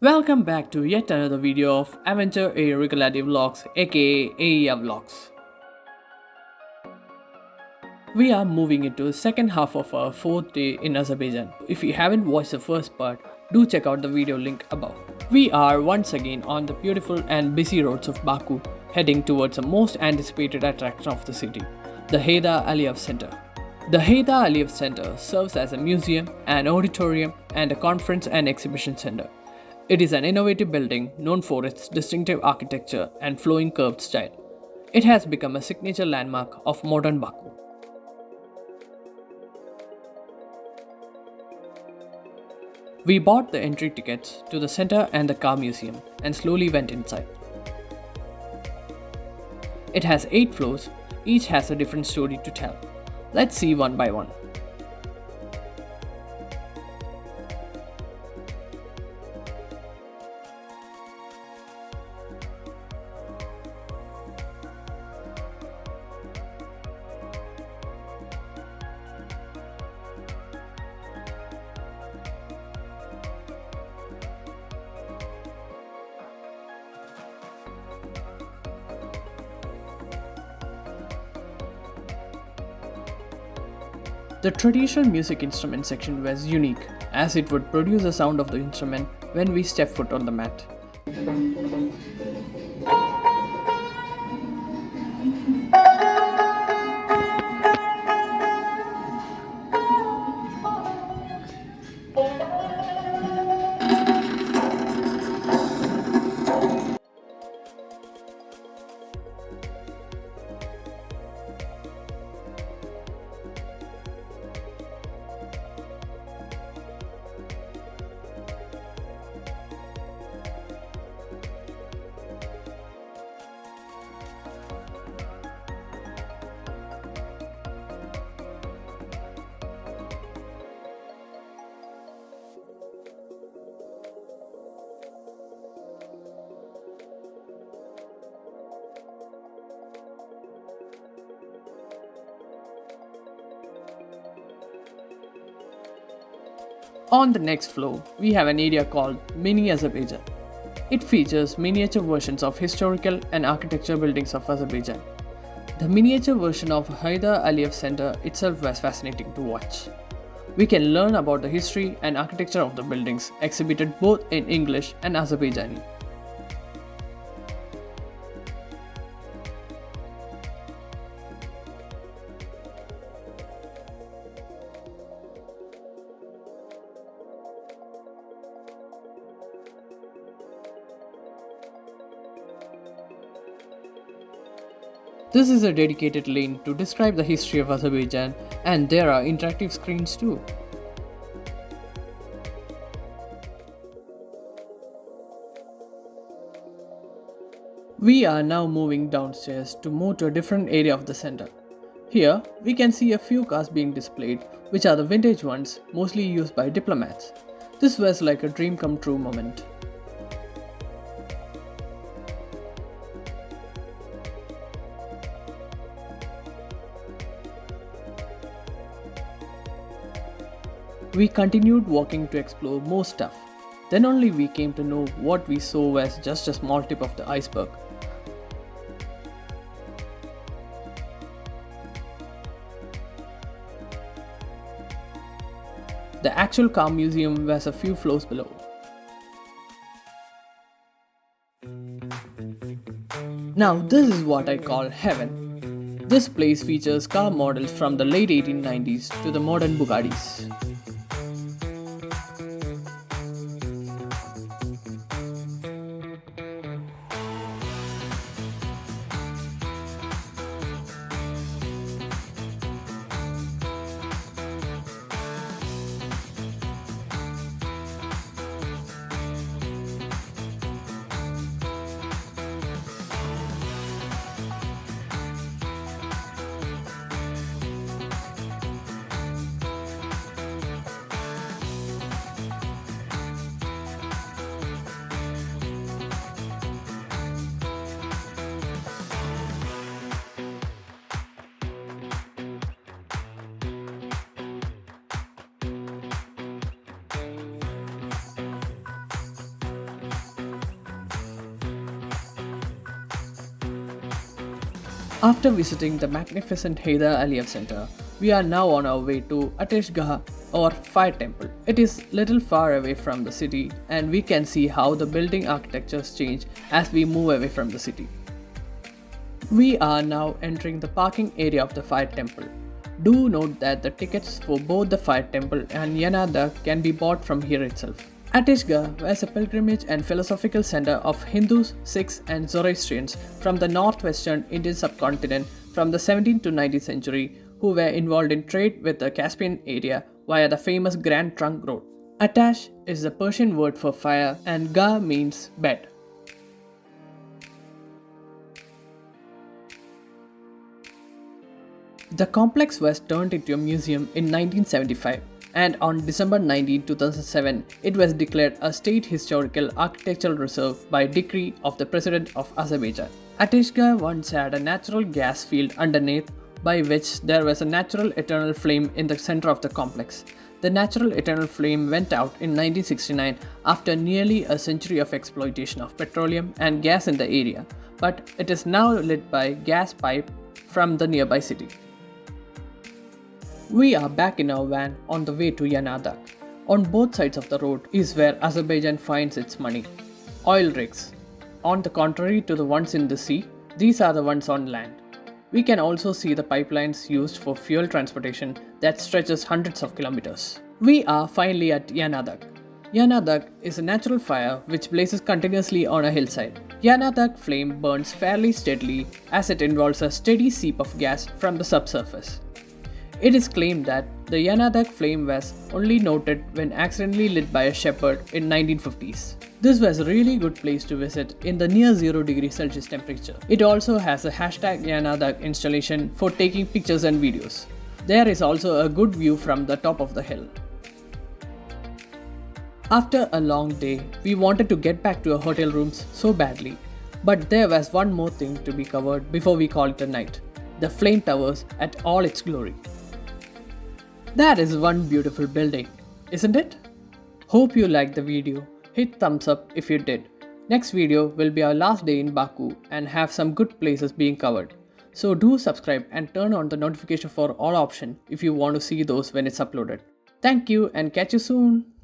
Welcome back to yet another video of Adventure A Recreative Vlogs aka AEA Vlogs. We are moving into the second half of our fourth day in Azerbaijan. If you haven't watched the first part, do check out the video link above. We are once again on the beautiful and busy roads of Baku, heading towards the most anticipated attraction of the city, the Heydar Aliyev Center. The Heydar Aliyev Center serves as a museum, an auditorium, and a conference and exhibition center. It is an innovative building known for its distinctive architecture and flowing curved style. It has become a signature landmark of modern Baku. We bought the entry tickets to the center and the car museum and slowly went inside. It has 8 floors, each has a different story to tell. Let's see one by one. The traditional music instrument section was unique, as it would produce the sound of the instrument when we step foot on the mat. On the next floor, we have an area called Mini Azerbaijan. It features miniature versions of historical and architectural buildings of Azerbaijan. The miniature version of Heydar Aliyev Center itself was fascinating to watch. We can learn about the history and architecture of the buildings exhibited both in English and Azerbaijani. This is a dedicated lane to describe the history of Azerbaijan, and there are interactive screens too. We are now moving downstairs to move to a different area of the center. Here, we can see a few cars being displayed, which are the vintage ones mostly used by diplomats. This was like a dream come true moment. We continued walking to explore more stuff. Then only we came to know what we saw was just a small tip of the iceberg. The actual car museum was a few floors below. Now this is what I call heaven. This place features car models from the late 1890s to the modern Bugattis. After visiting the magnificent Heydar Aliyev Center, we are now on our way to Ateshgah or Fire Temple. It is little far away from the city and we can see how the building architectures change as we move away from the city. We are now entering the parking area of the Fire Temple. Do note that the tickets for both the Fire Temple and Yanar Dag can be bought from here itself. Ateshgah was a pilgrimage and philosophical center of Hindus, Sikhs and Zoroastrians from the northwestern Indian subcontinent from the 17th to 19th century who were involved in trade with the Caspian area via the famous Grand Trunk Road. Atash is the Persian word for fire and Gah means bed. The complex was turned into a museum in 1975 and on December 19, 2007, it was declared a State Historical Architectural Reserve by decree of the President of Azerbaijan. Ateshgah once had a natural gas field underneath by which there was a natural eternal flame in the center of the complex. The natural eternal flame went out in 1969 after nearly a century of exploitation of petroleum and gas in the area, but it is now lit by gas pipe from the nearby city. We are back in our van on the way to Yanar Dag. On both sides of the road is where Azerbaijan finds its money. Oil rigs. On the contrary to the ones in the sea, these are the ones on land. We can also see the pipelines used for fuel transportation that stretches hundreds of kilometers. We are finally at Yanar Dag. Yanar Dag is a natural fire which blazes continuously on a hillside. Yanar Dag flame burns fairly steadily as it involves a steady seep of gas from the subsurface. It is claimed that the Yanar Dag flame was only noted when accidentally lit by a shepherd in 1950s. This was a really good place to visit in the near 0°C temperature. It also has a #Yanar Dag installation for taking pictures and videos. There is also a good view from the top of the hill. After a long day, we wanted to get back to our hotel rooms so badly. But there was one more thing to be covered before we call it a night. The flame towers at all its glory. That is one beautiful building, isn't it? Hope you liked the video. Hit thumbs up if you did. Next video will be our last day in Baku and have some good places being covered. So do subscribe and turn on the notification for all option if you want to see those when it's uploaded. Thank you and catch you soon.